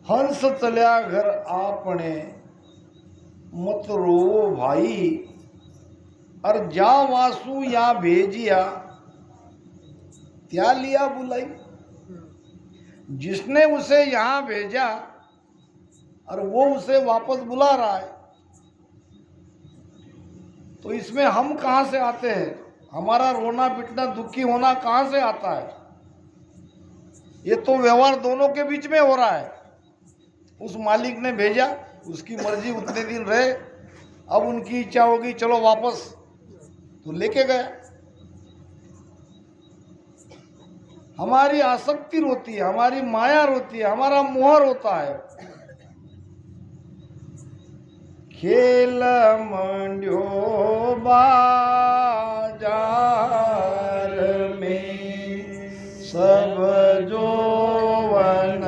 हंस चलिया घर आपने मत रो भाई, और जा वासु या भेजिया त्या लिया बुलाई। जिसने उसे यहां भेजा और वो उसे वापस बुला रहा है, तो इसमें हम कहां से आते हैं? हमारा रोना पिटना दुखी होना कहां से आता है? ये तो व्यवहार दोनों के बीच में हो रहा है। उस मालिक ने भेजा, उसकी मर्जी, उतने दिन रहे, अब उनकी इच्छा होगी चलो वापस, तो लेके गया। हमारी आसक्ति रोती है, हमारी माया रोती है, हमारा मोह रोता है। खेल मंड्यो बाजार में सब जोवन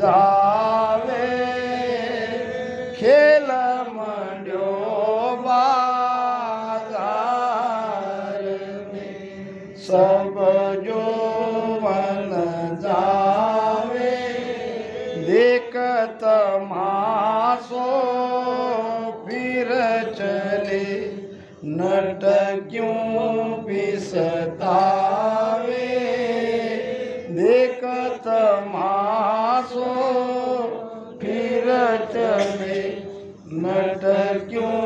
जावे, खेल मंड्यो बाजार में सब जोवन जावे, देख तमाशो फिर चले, नट क्यों बिसतावे, देख तमाशो फिर चले, नट क्यों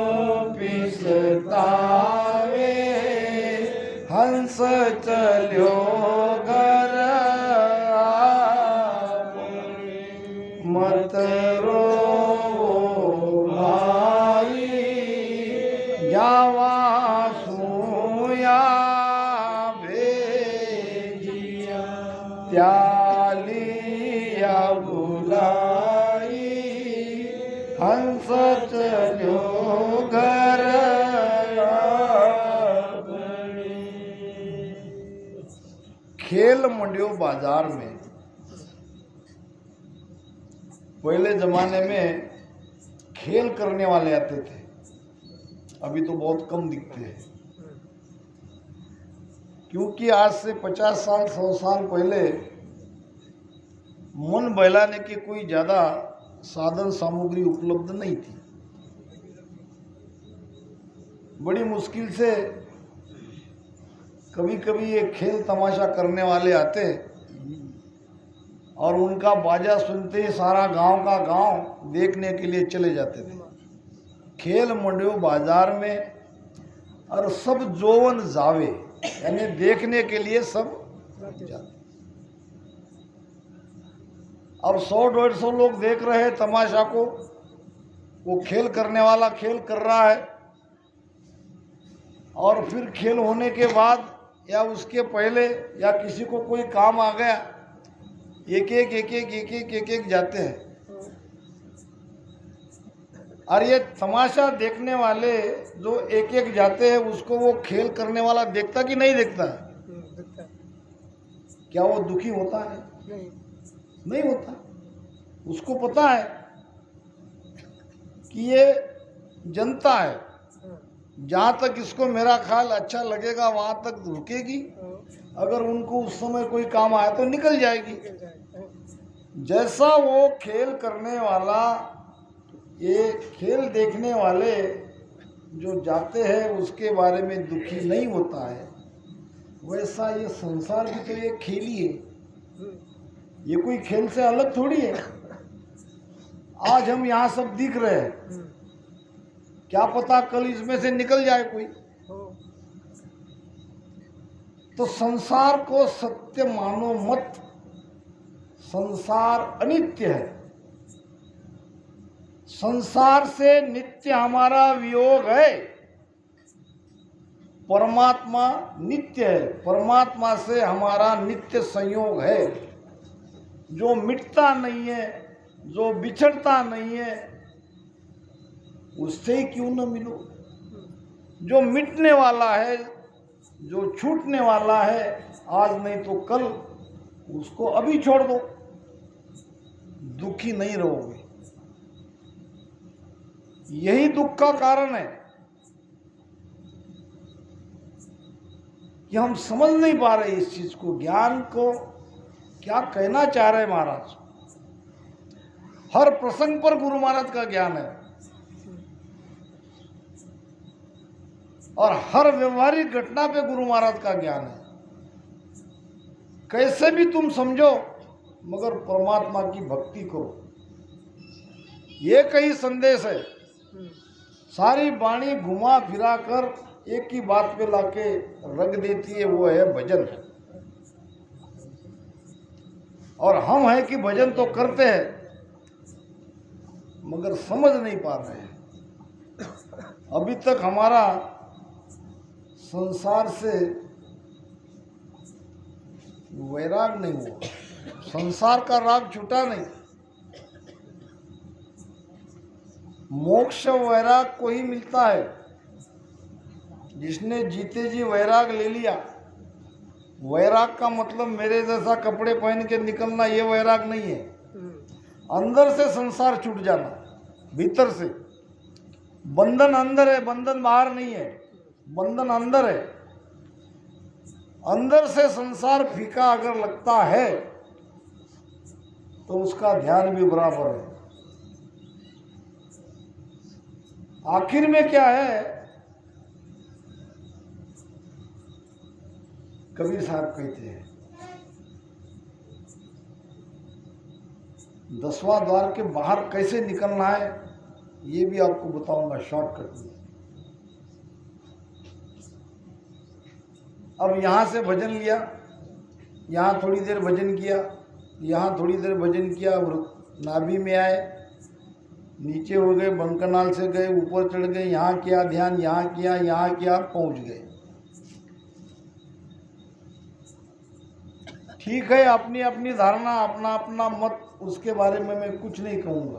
बिसतावे, हंस चल्यो घर मत रो भाई, जावा सोया भेजिया त्या लिया बुलाई, हंस चल्यो घर खेल मंड्यो बाजार में। पहले जमाने में खेल करने वाले आते थे, अभी तो बहुत कम दिखते हैं, क्योंकि आज से 50 साल 100 साल पहले मन बहलाने की कोई ज्यादा साधन सामग्री उपलब्ध नहीं थी। बड़ी मुश्किल से कभी कभी ये खेल तमाशा करने वाले आते और उनका बाजा सुनते ही सारा गांव का गांव देखने के लिए चले जाते थे। खेल मंड्यो बाजार में और सब जोवन जावे, यानी देखने के लिए सब जाते। अब 100-150 लोग देख रहे हैं तमाशा को, वो खेल करने वाला खेल कर रहा है, और फिर खेल होने के बाद या उसके पहले या किसी को कोई काम आ गया, एक एक जाते हैं। और ये तमाशा देखने वाले जो एक एक जाते हैं, उसको वो खेल करने वाला देखता कि नहीं देखता है? क्या वो दुखी होता है? नहीं होता। उसको पता है कि ये जनता है, जहां तक इसको मेरा ख्याल अच्छा लगेगा वहां तक रुकेगी, अगर उनको उस समय कोई काम आया तो निकल जाएगी। जैसा वो खेल करने वाला, ये खेल देखने वाले जो जाते हैं उसके बारे में दुखी नहीं होता है, वैसा ये संसार भी तो ये खेल ही है। ये कोई खेल से अलग थोड़ी है। आज हम यहाँ सब दिख रहे हैं, क्या पता कल इसमें से निकल जाए कोई। तो संसार को सत्य मानो मत, संसार अनित्य है। संसार से नित्य हमारा वियोग है, परमात्मा नित्य है, परमात्मा से हमारा नित्य संयोग है, जो मिटता नहीं है, जो बिछड़ता नहीं है, उससे ही क्यों न मिलो। जो मिटने वाला है, जो छूटने वाला है, आज नहीं तो कल, उसको अभी छोड़ दो, दुखी नहीं रहोगे। यही दुख का कारण है कि हम समझ नहीं पा रहे इस चीज को, ज्ञान को क्या कहना चाह रहे महाराज। हर प्रसंग पर गुरु महाराज का ज्ञान है और हर व्यवहारिक घटना पे गुरु महाराज का ज्ञान है। कैसे भी तुम समझो मगर परमात्मा की भक्ति करो, ये कई संदेश है। सारी वाणी घुमा फिरा कर एक ही बात पे लाके रख देती है, वो है भजन। और हम है कि भजन तो करते हैं मगर समझ नहीं पा रहे हैं। अभी तक हमारा संसार से वैराग नहीं हुआ, संसार का राग छूटा नहीं। मोक्ष वैराग को ही मिलता है। जिसने जीते जी वैराग ले लिया, वैराग का मतलब मेरे जैसा कपड़े पहन के निकलना, ये वैराग नहीं है। अंदर से संसार छूट जाना, भीतर से। बंधन अंदर है, बंधन बाहर नहीं है, बंधन अंदर है। अंदर से संसार फीका अगर लगता है तो उसका ध्यान भी बराबर है। आखिर में क्या है, कबीर साहब कहते हैं 10वां द्वार के बाहर कैसे निकलना है, ये भी आपको बताऊंगा शॉर्टकट में। अब यहाँ से भजन लिया, यहाँ थोड़ी देर भजन किया, यहाँ थोड़ी देर भजन किया, नाभि में आए, नीचे हो गए, बनकनाल से गए, ऊपर चढ़ गए, यहाँ किया ध्यान, यहाँ किया, यहाँ किया, पहुँच गए। ठीक है, अपनी अपनी धारणा, अपना अपना मत, उसके बारे में मैं कुछ नहीं कहूँगा।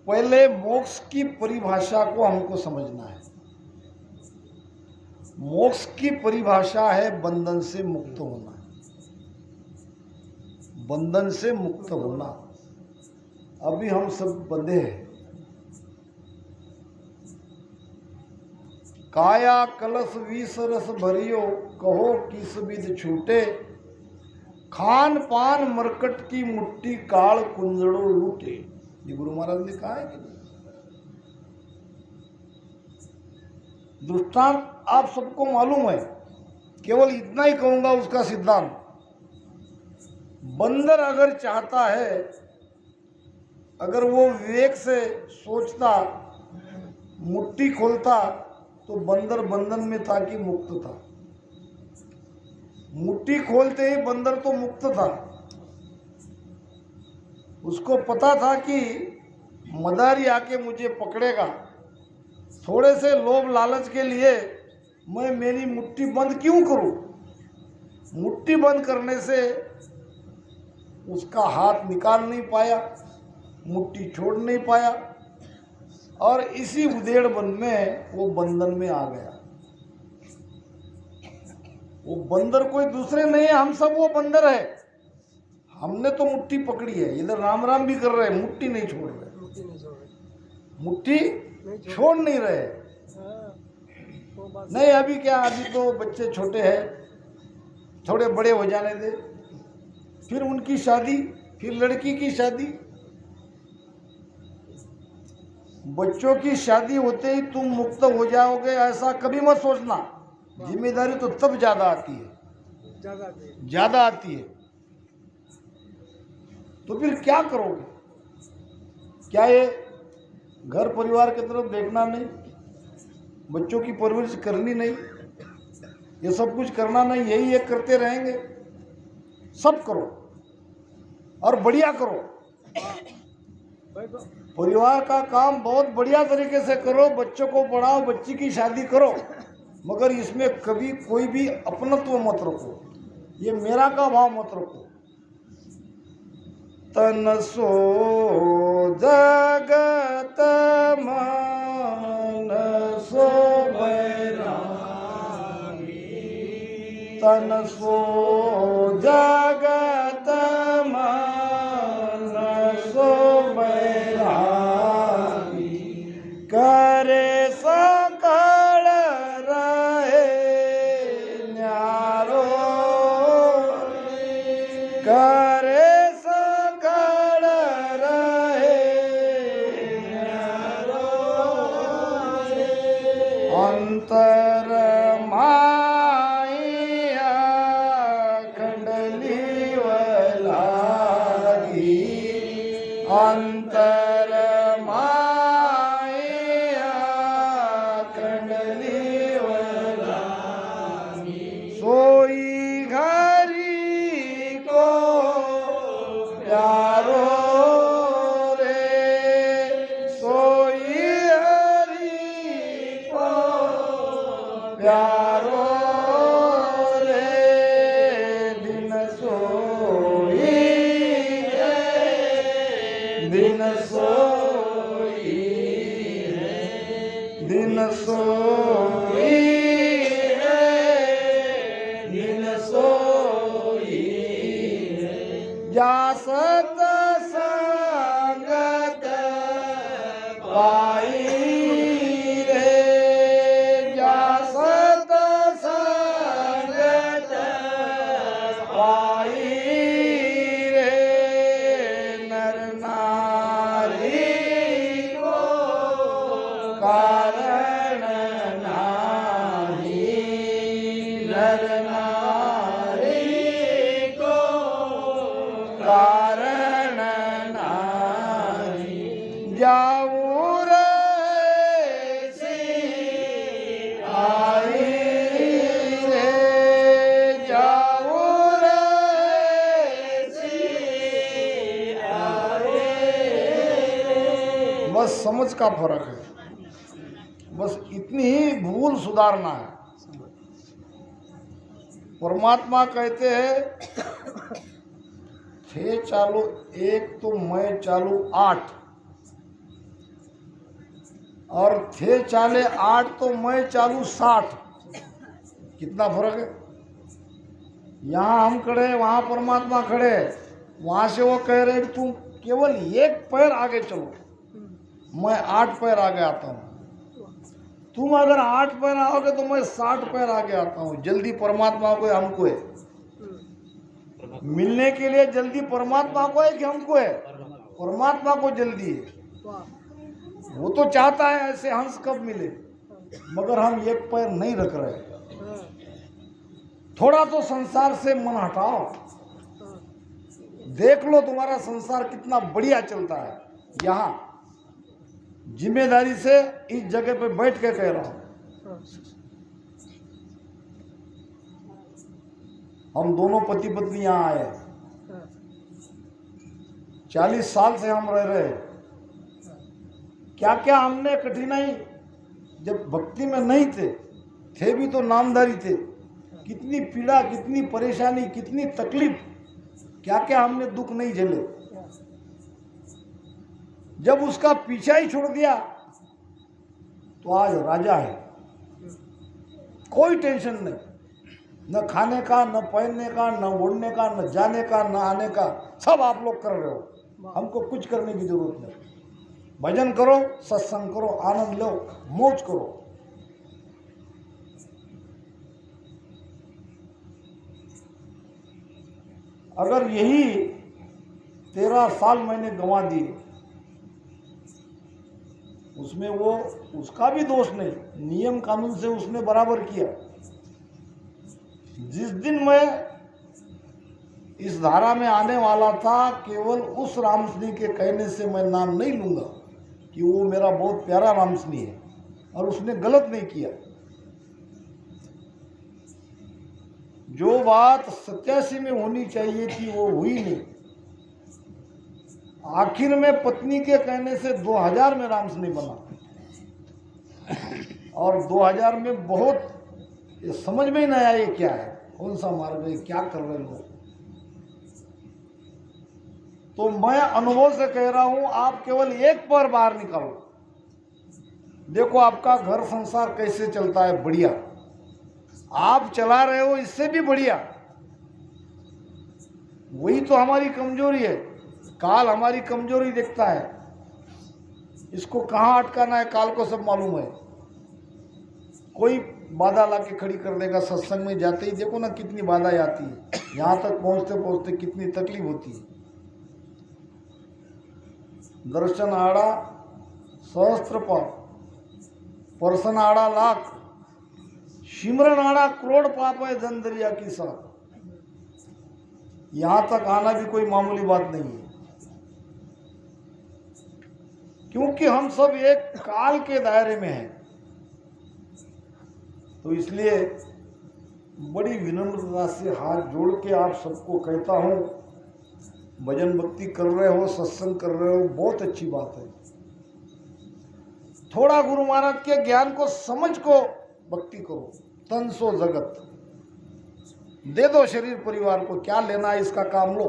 पहले मोक्ष की परिभाषा को हमको समझना है। मोक्ष की परिभाषा है बंधन से मुक्त होना, बंधन से मुक्त होना। अभी हम सब बंधे हैं। काया कलश विष रस भरियो, कहो किस विध छूटे, खान पान मरकट की मुट्ठी, काल कुंजड़ो लूटे। ये गुरु महाराज ने कहा है कि नहीं? दृष्टांत आप सबको मालूम है, केवल इतना ही कहूंगा उसका सिद्धांत। बंदर अगर चाहता है, अगर वो विवेक से सोचता, मुट्ठी खोलता, तो बंदर बंधन में था कि मुक्त था। मुट्ठी खोलते ही बंदर तो मुक्त था। उसको पता था कि मदारी आके मुझे पकड़ेगा। थोड़े से लोभ लालच के लिए मैं मेरी मुट्ठी बंद क्यों करूं? मुट्ठी बंद करने से उसका हाथ निकाल नहीं पाया, मुट्ठी छोड़ नहीं पाया, और इसी उधेड़बन में वो बंधन में आ गया। वो बंदर कोई दूसरे नहीं है, हम सब वो बंदर है। हमने तो मुट्ठी पकड़ी है, इधर राम राम भी कर रहे हैं, मुट्ठी नहीं छोड़ रहे, मुट्ठी छोड़ नहीं रहे। नहीं, अभी क्या, अभी तो बच्चे छोटे हैं, थोड़े बड़े हो जाने दे, फिर उनकी शादी, फिर लड़की की शादी। बच्चों की शादी होते ही तुम मुक्त हो जाओगे, ऐसा कभी मत सोचना। जिम्मेदारी तो तब ज्यादा आती है, ज्यादा आती है। तो फिर क्या करोगे? क्या ये घर परिवार की तरफ देखना नहीं, बच्चों की परवरिश करनी नहीं, ये सब कुछ करना नहीं, यही एक करते रहेंगे? सब करो और बढ़िया करो। परिवार का काम बहुत बढ़िया तरीके से करो, बच्चों को पढ़ाओ, बच्ची की शादी करो, मगर इसमें कभी कोई भी अपनत्व मत रखो, ये मेरा का भाव मत रखो। तन सो जगत मन सो बैरागी, तन सो जगत मन सो बैरागी, करे सकल रहे न्यारो, करे अंतर माया कंडली वलानी, सोई घरी को प्यारो रे, सोई हरि को प्यारो रे, दिन सोई है, दिन सोई है, दिन सोई है, दिन सोई है, जा सत संगत पाई रे, जा सत संगत पाई रे, नर नारी को कारण नाही, नर नारी को कारण नाही, जाऊ रे आई रे, जाऊ रे आई रे। बस समझ का फर्क है, बस इतनी ही भूल सुधारना है। परमात्मा कहते हैं थे चालू एक तो मैं चालू 8, और थे चाले 8 तो मैं चालू 60। कितना फर्क है। यहाँ हम खड़े, वहाँ परमात्मा खड़े, वहाँ से वो कह रहे तुम केवल एक पैर आगे चलो, मैं 8 पैर आगे आता हूँ। तुम अगर 8 पैर आओगे तो मैं 60 पैर आगे आता हूँ। जल्दी परमात्मा को है हमको है, मिलने के लिए जल्दी परमात्मा को है कि हमको है? परमात्मा को जल्दी है। वो तो चाहता है ऐसे हंस कब मिले, मगर हम एक पैर नहीं रख रहे। थोड़ा तो संसार से मन हटाओ, देख लो तुम्हारा संसार कितना बढ़िया चलता है। यहाँ जिम्मेदारी से इस जगह पे बैठ के कह रहा हूं, हम दोनों पति पत्नी यहाँ आए, 40 साल से हम रह रहे। क्या क्या हमने कठिनाई, जब भक्ति में नहीं थे भी तो नामधारी थे, कितनी पीड़ा, कितनी परेशानी, कितनी तकलीफ, क्या क्या हमने दुख नहीं झेले। जब उसका पीछा ही छोड़ दिया तो आज राजा है, कोई टेंशन नहीं, न खाने का, न पहनने का, न ओढ़ने का, न जाने का, न आने का, सब आप लोग कर रहे हो। हमको कुछ करने की जरूरत नहीं। भजन करो, सत्संग करो, आनंद लो, मौज करो। अगर यही 13 साल मैंने गंवा दिए, उसमें वो उसका भी दोष नहीं, नियम कानून से उसने बराबर किया। जिस दिन मैं इस धारा में आने वाला था, केवल उस रामसनी के कहने से मैं नाम नहीं लूंगा कि वो मेरा बहुत प्यारा रामसनी है और उसने गलत नहीं किया। जो बात 87 में होनी चाहिए थी वो हुई नहीं। आखिर में पत्नी के कहने से 2000 में रामसनी बना, और 2000 में बहुत ये समझ में ही नहीं आया ये क्या है, कौन सा मार्ग है, क्या कर रहे लोग। तो मैं अनुभव से कह रहा हूं, आप केवल एक पैर बाहर निकालो, देखो आपका घर संसार कैसे चलता है। बढ़िया आप चला रहे हो, इससे भी बढ़िया। वही तो हमारी कमजोरी है। काल हमारी कमजोरी देखता है, इसको कहाँ अटकाना है काल को सब मालूम है। कोई बाधा लाके खड़ी कर देगा। सत्संग में जाते ही देखो ना कितनी बाधाएं आती है, यहाँ तक पहुँचते पहुँचते कितनी तकलीफ होती है। दर्शन आड़ा सहस्त्र पाप, परसन आड़ा लाख, सिमरन आड़ा करोड़ पाप है धन दरिया की साथ। यहाँ तक आना भी कोई मामूली बात नहीं है। क्योंकि हम सब एक काल के दायरे में हैं, तो इसलिए बड़ी विनम्रता से हाथ जोड़ के आप सबको कहता हूँ, भजन भक्ति कर रहे हो, सत्संग कर रहे हो, बहुत अच्छी बात है। थोड़ा गुरु महाराज के ज्ञान को समझ को भक्ति करो। तन सो जगत, दे दो शरीर परिवार को, क्या लेना है इसका काम लो।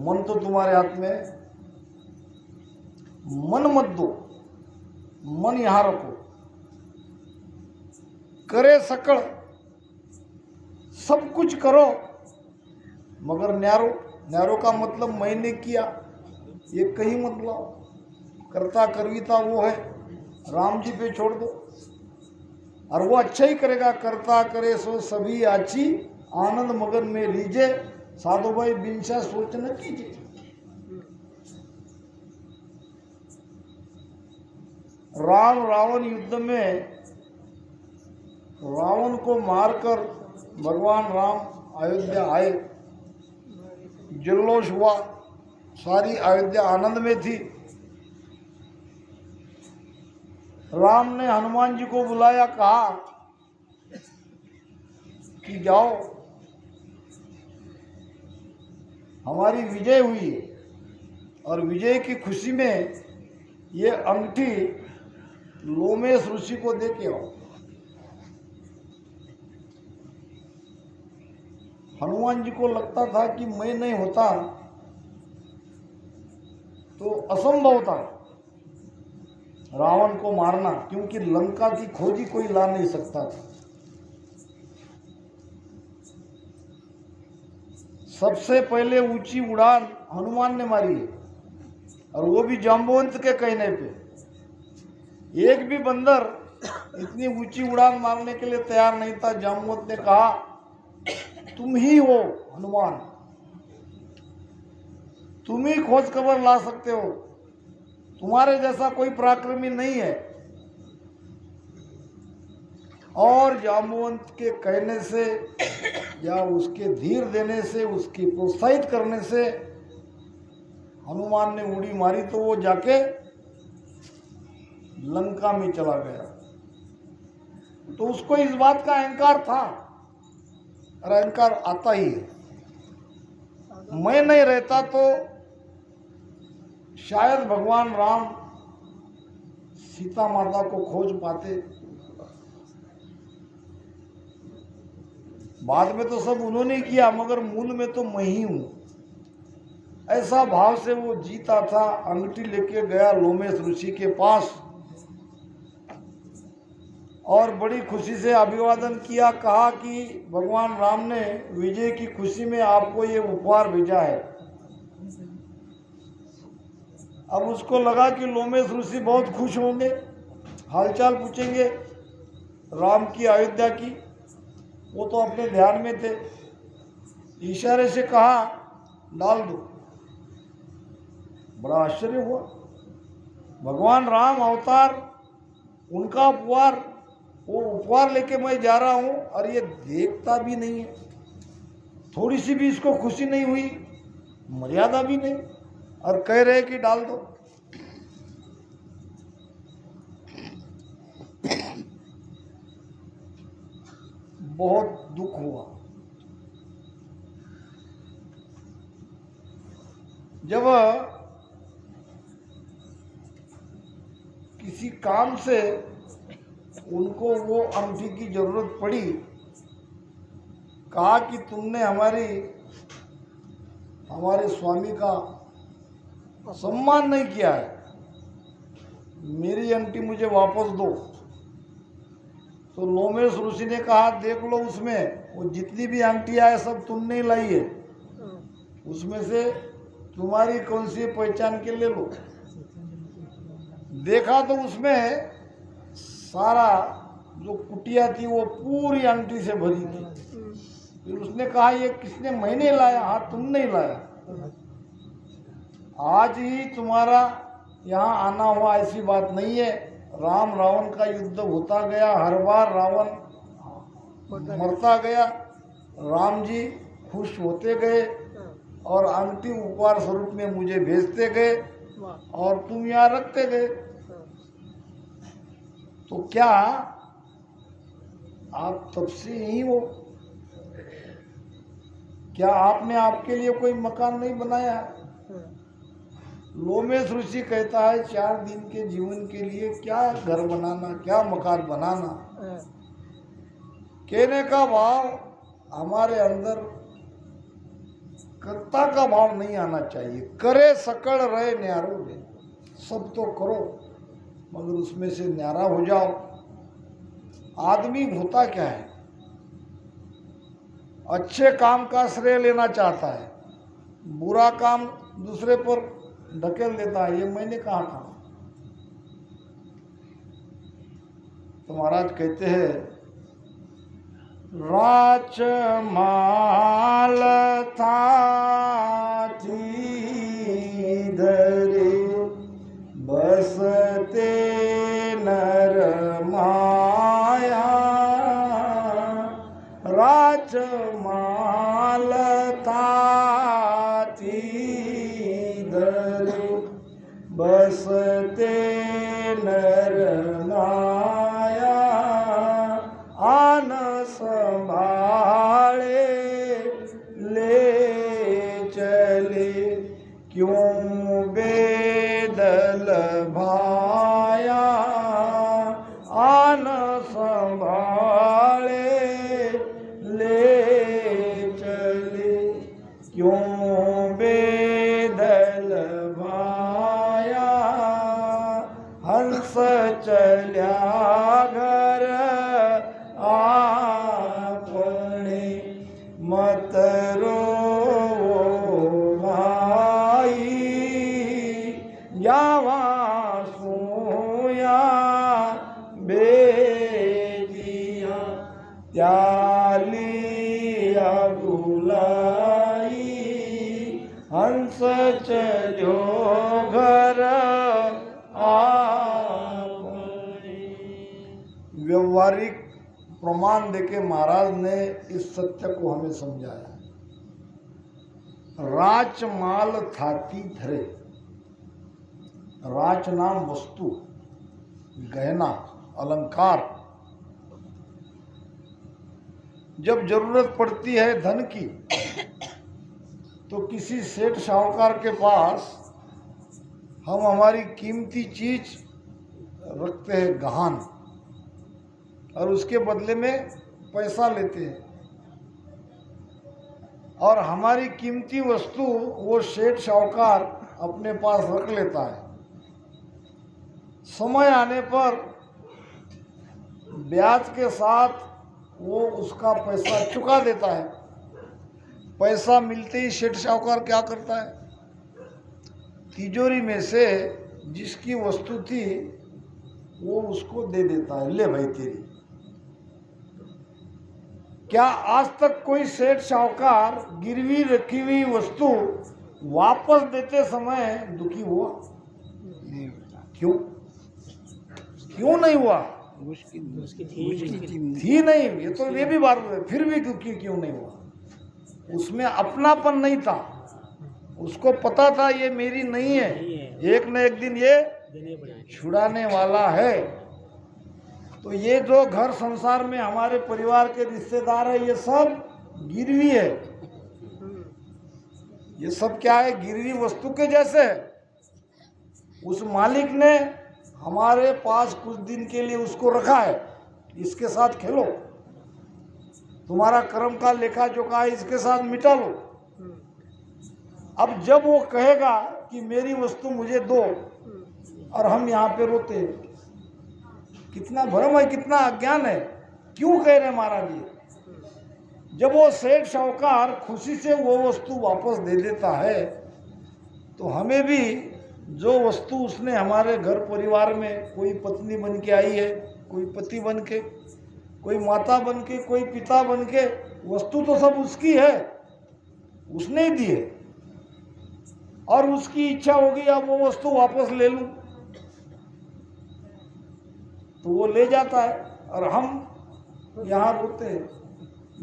मन तो तुम्हारे हाथ में है, मन मत दो, मन यहां रखो। करे सकल सब कुछ करो, मगर न्यारो, न्यारो का मतलब मैंने किया, ये कहीं मत लाओ। करता करविता वो है, राम जी पे छोड़ दो, और वो अच्छा ही करेगा। करता करे सो सभी आची, आनंद मगन में लीजे, साधु भाई बिनसा सोच न कीजिए। राम रावण युद्ध में रावण को मारकर भगवान राम अयोध्या आए, जल्लोष हुआ, सारी अयोध्या आनंद में थी। राम ने हनुमान जी को बुलाया, कहा कि जाओ, हमारी विजय हुई है, और विजय की खुशी में ये अंगूठी लोमेश ऋषि को दे के आओ। हनुमान जी को लगता था कि मैं नहीं होता तो असंभव था रावण को मारना, क्योंकि लंका की खोजी कोई ला नहीं सकता था। सबसे पहले ऊंची उड़ान हनुमान ने मारी है, और वो भी जाम्बवंत के कहने पे। एक भी बंदर इतनी ऊंची उड़ान मारने के लिए तैयार नहीं था। जाम्बवंत ने कहा, तुम ही हो हनुमान, तुम ही खोज खबर ला सकते हो, तुम्हारे जैसा कोई पराक्रमी नहीं है। और जाम्बवंत के कहने से या उसके धीर देने से, उसकी प्रोत्साहित करने से हनुमान ने उड़ी मारी, तो वो जाके लंका में चला गया। तो उसको इस बात का अहंकार था, और अहंकार आता ही है। मैं नहीं रहता तो शायद भगवान राम सीता माता को खोज पाते। बाद में तो सब उन्होंने किया, मगर मूल में तो मैं ही हूं। ऐसा भाव से वो जीता था। अंगूठी लेके गया लोमेश ऋषि के पास, और बड़ी खुशी से अभिवादन किया। कहा कि भगवान राम ने विजय की खुशी में आपको ये उपहार भेजा है। अब उसको लगा कि लोमेश ऋषि बहुत खुश होंगे, हालचाल पूछेंगे राम की, अयोध्या की। वो तो अपने ध्यान में थे। इशारे से कहा, डाल दो। बड़ा आश्चर्य हुआ। भगवान राम अवतार, उनका उपहार, वो उपहार लेके मैं जा रहा हूँ, और ये देखता भी नहीं है। थोड़ी सी भी इसको खुशी नहीं हुई, मर्यादा भी नहीं, और कह रहे कि डाल दो। बहुत दुख हुआ। जब किसी काम से उनको वो अंगूठी की जरूरत पड़ी, कहा कि तुमने हमारे स्वामी का सम्मान नहीं किया है, मेरी अंगूठी मुझे वापस दो। तो लोमेश ऋषि ने कहा, देख लो, उसमें वो जितनी भी अंगूठियां है सब तुमने ही लाई है, उसमें से तुम्हारी कौन सी पहचान के ले लो। देखा तो उसमें सारा जो कुटिया थी वो पूरी अंगूठी से भरी थी। फिर उसने कहा, ये किसने? मैंने लाया। हाँ, तुमने ही लाया। आज ही तुम्हारा यहाँ आना हुआ, ऐसी बात नहीं है। राम रावण का युद्ध होता गया, हर बार रावण मरता गया, राम जी खुश होते गए, और अंतिम उपहार स्वरूप में मुझे भेजते गए। और तुम यहाँ रखते गए। तो क्या आप तब से यही हो? क्या आपने आपके लिए कोई मकान नहीं बनाया? लोमेश ऋषि कहता है 4 दिन के जीवन के लिए क्या घर बनाना, क्या मकान बनाना। कहने का भाव हमारे अंदर कर्ता का भाव नहीं आना चाहिए। करे सकड़ रहे न्यारो रे, सब तो करो मगर उसमें से न्यारा हो जाओ। आदमी होता क्या है, अच्छे काम का श्रेय लेना चाहता है, बुरा काम दूसरे पर ढकेल देता है, ये मैंने कहा था। तो महाराज कहते हैं राच माल था धरे बसते नर माया। राच माल था धरे बसते नर माया। आन संभाले ले चले क्यों बेदल भाया। आन संभाले ले चले क्यों बेदल भाया। हंस चल्या घर आपने मत रो भाई। जावा सोया बेजिया त्यालिया बुलाई। हंस चलो घर आपने। व्यवहारिक प्रमाण देके महाराज ने इस सत्य को हमें समझाया। राच माल थाती धरे, राच नाम वस्तु, गहना, अलंकार। जब जरूरत पड़ती है धन की तो किसी सेठ साहूकार के पास हम हमारी कीमती चीज रखते हैं गहन, और उसके बदले में पैसा लेते हैं। और हमारी कीमती वस्तु वो सेठ साहूकार अपने पास रख लेता है। समय आने पर ब्याज के साथ वो उसका पैसा चुका देता है। पैसा मिलते ही सेठ साहूकार क्या करता है, तिजोरी में से जिसकी वस्तु थी वो उसको दे देता है, ले भाई तेरी। क्या आज तक कोई सेठ साहूकार गिरवी रखी हुई वस्तु वापस देते समय दुखी हुआ? क्यों? क्यों नहीं हुआ? थी नहीं, ये तो ये भी बात है, फिर भी क्यों नहीं हुआ? उसमें अपनापन नहीं था। उसको पता था ये मेरी नहीं है, एक न एक दिन ये छुड़ाने वाला है। तो ये जो घर संसार में हमारे परिवार के रिश्तेदार है, ये सब गिरवी है। ये सब क्या है? गिरवी वस्तु के जैसे है। उस मालिक ने हमारे पास कुछ दिन के लिए उसको रखा है, इसके साथ खेलो, तुम्हारा कर्म का लेखा जोखा है, इसके साथ मिटा लो। अब जब वो कहेगा कि मेरी वस्तु मुझे दो, और हम यहाँ पे रोते हैं, कितना भ्रम है, कितना अज्ञान है। क्यों कह रहे महाराज जी? जब वो सेठ साहूकार खुशी से वो वस्तु वापस दे देता है, तो हमें भी जो वस्तु उसने हमारे घर परिवार में, कोई पत्नी बन के आई है, कोई पति बन के, कोई माता बन के, कोई पिता बन के, वस्तु तो सब उसकी है, उसने ही दी है। और उसकी इच्छा होगी अब वो वस्तु वापस ले लूं, तो वो ले जाता है, और हम यहाँ रोते हैं,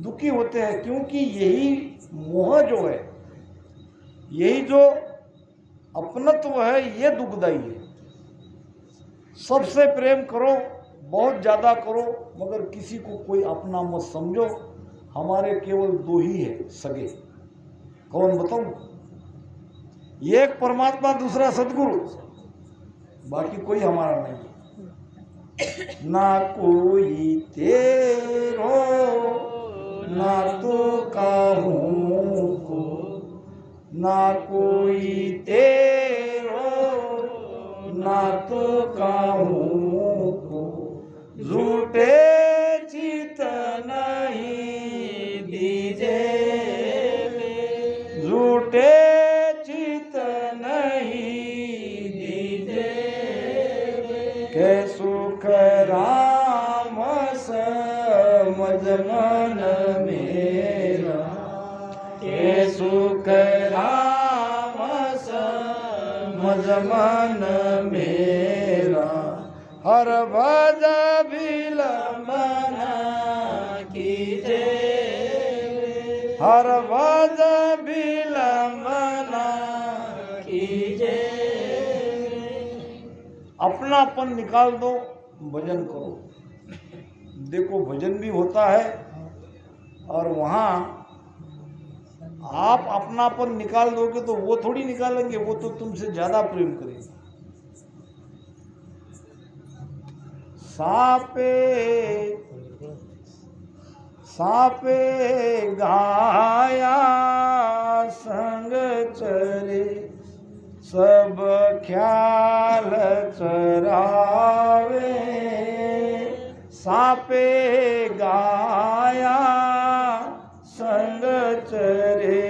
दुखी होते हैं। क्योंकि यही मोह जो है, यही जो अपनत्व है ये दुखदाई है। सबसे प्रेम करो, बहुत ज़्यादा करो, मगर किसी को कोई अपना मत समझो। हमारे केवल दो ही है सगे। कौन बताऊं? एक परमात्मा, दूसरा सदगुरु, बाकी कोई हमारा नहीं। ना कोई तेरो ना तो कहूँ को, ना कोई तेरो ना तो कहूँ को, झूठे चित नहीं दीजे, झूठे चित नहीं दीजे, के सुख राम समझ मन मेरा, के सुख राम समझ मन मेरा, हर भज विलंबन कीजे, हर भज विलंबन कीजे। अपनापन निकाल दो, भजन करो। देखो भजन भी होता है और वहाँ आप अपनापन निकाल दोगे तो वो थोड़ी निकालेंगे, वो तो तुमसे ज्यादा प्रेम करेंगे। सापे सापे गाया संग चरे, सब ख्याल चरावे, सापे गाया संग चरे,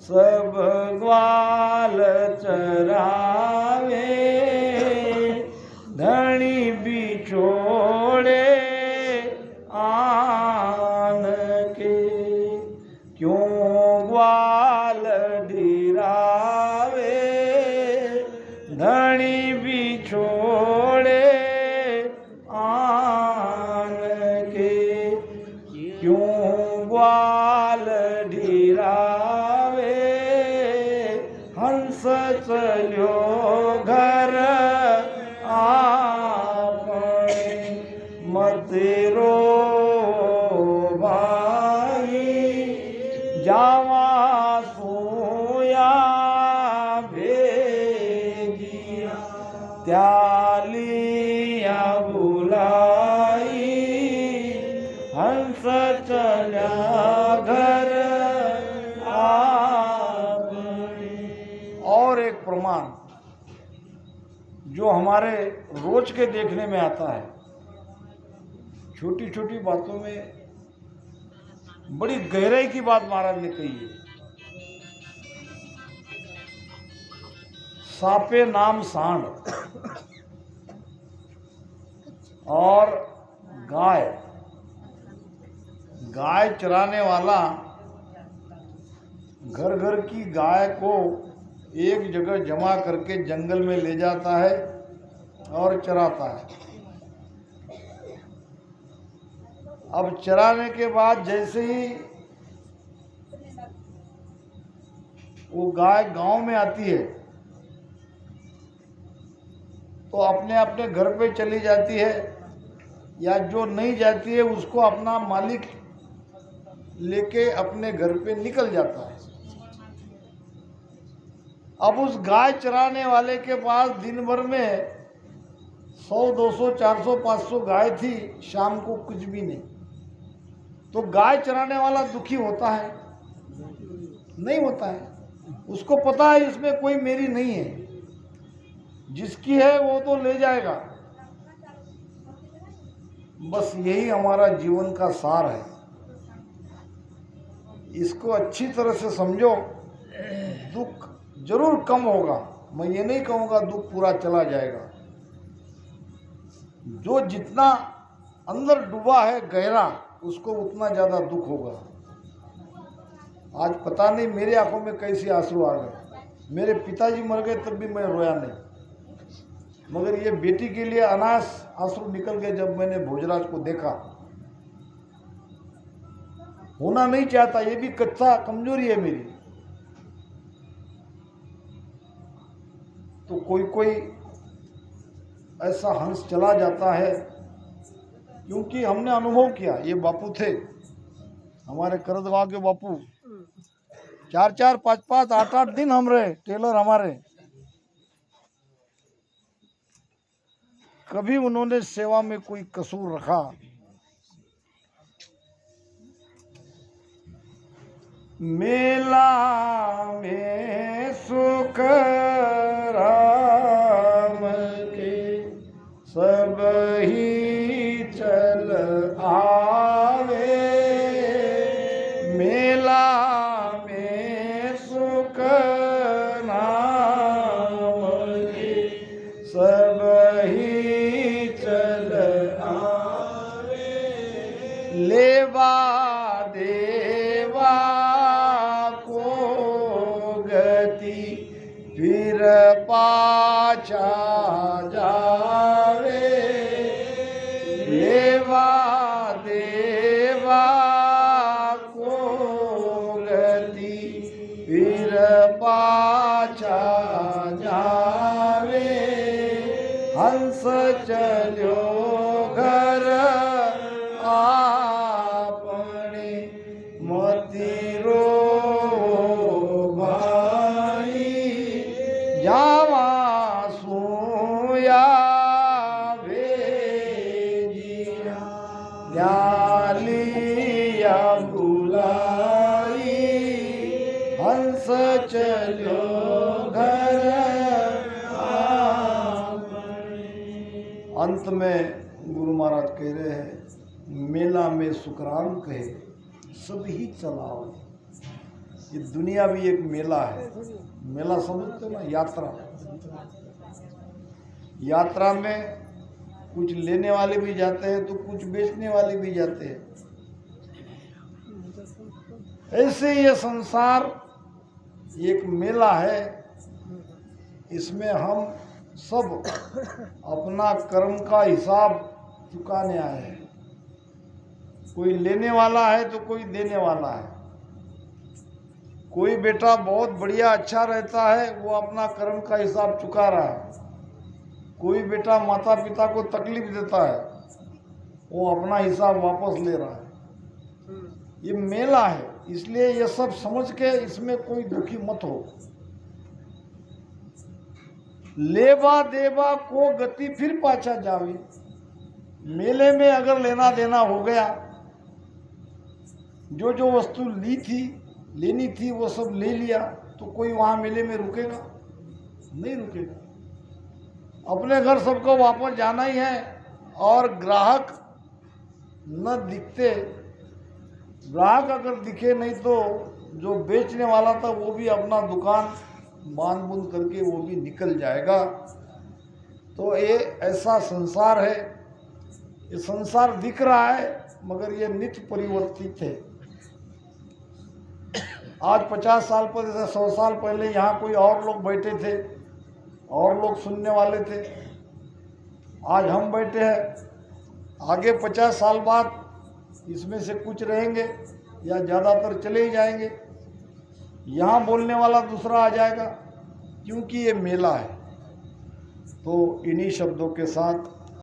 सब ग्वाल चरावे, धनी बिछोड़े आन के, क्यों ग्वाल डिरावे, धनी बिछोड़े आन के, क्यों ग्वाल डिरावे, हंस चलो घर आपने, मत रो भाई, जावा सोया भेजिया, त्यालिया बुलाई, हंस चला घर आपने। और एक प्रमाण जो हमारे रोज के देखने में आता है, छोटी छोटी बातों में बड़ी गहराई की बात महाराज ने कही है। सापे नाम सांड और गाय, गाय चराने वाला घर घर की गाय को एक जगह जमा करके जंगल में ले जाता है और चराता है। अब चराने के बाद जैसे ही वो गाय गांव में आती है तो अपने अपने घर पे चली जाती है, या जो नहीं जाती है उसको अपना मालिक लेके अपने घर पे निकल जाता है। अब उस गाय चराने वाले के पास दिन भर में 100, 200, 400, 500 गाय थी, शाम को कुछ भी नहीं। तो गाय चराने वाला दुखी होता है? नहीं होता है। उसको पता है इसमें कोई मेरी नहीं है, जिसकी है वो तो ले जाएगा। बस यही हमारा जीवन का सार है। इसको अच्छी तरह से समझो। दुख जरूर कम होगा, मैं ये नहीं कहूँगा दुख पूरा चला जाएगा। जो जितना अंदर डूबा है गहरा, उसको उतना ज़्यादा दुख होगा। आज पता नहीं मेरे आंखों में कैसे आंसू आ गए। मेरे पिताजी मर गए तब भी मैं रोया नहीं, मगर ये बेटी के लिए अनास आंसू निकल गए जब मैंने भोजराज को देखा। होना नहीं चाहता, ये भी कच्चा कमजोरी है मेरी। तो कोई कोई ऐसा हंस चला जाता है, क्योंकि हमने अनुभव किया। ये बापू थे हमारे करदगांव के बापू, 4-4, 5-5, 8-8 दिन हम रहे, टेलर हमारे। कभी उन्होंने सेवा में कोई कसूर रखा? मेला में सुख राम के सब ही चल आवे, मेला में सुख राम के सब ही चल आवे, लेवा देवा फिर पाछा जावे, लेवा देवा को गति फिर पाछा जावे, हंस चलो घर आपने मति रो जावा सोया भेजिया, लिया बुलाई, हंस चलो घर अंत में गुरु महाराज कह रहे हैं, मेला में सुकराम कहे सब ही चलाओ। ये दुनिया भी एक मेला है। मेला समझते हो ना, यात्रा। यात्रा में कुछ लेने वाले भी जाते हैं तो कुछ बेचने वाले भी जाते हैं। ऐसे ये संसार एक मेला है, इसमें हम सब अपना कर्म का हिसाब चुकाने आए हैं। कोई लेने वाला है तो कोई देने वाला है। कोई बेटा बहुत बढ़िया अच्छा रहता है, वो अपना कर्म का हिसाब चुका रहा है। कोई बेटा माता पिता को तकलीफ देता है, वो अपना हिसाब वापस ले रहा है। ये मेला है, इसलिए ये सब समझ के इसमें कोई दुखी मत हो। लेवा देवा को गति फिर पाछा जावे। मेले में अगर लेना देना हो गया, जो जो वस्तु लेनी थी वो सब ले लिया, तो कोई वहाँ मेले में रुकेगा? नहीं रुकेगा। अपने घर सबको वापस जाना ही है। और ग्राहक न दिखते, ग्राहक अगर दिखे नहीं तो जो बेचने वाला था वो भी अपना दुकान बांध बूंद करके वो भी निकल जाएगा। तो ये ऐसा संसार है। ये संसार दिख रहा है मगर ये नित्य परिवर्तित है। आज 50 साल पर, 100 साल पहले यहाँ कोई और लोग बैठे थे, और लोग सुनने वाले थे। आज हम बैठे हैं। आगे 50 साल बाद इसमें से कुछ रहेंगे या ज़्यादातर चले ही जाएंगे। यहाँ बोलने वाला दूसरा आ जाएगा, क्योंकि ये मेला है। तो इन्हीं शब्दों के साथ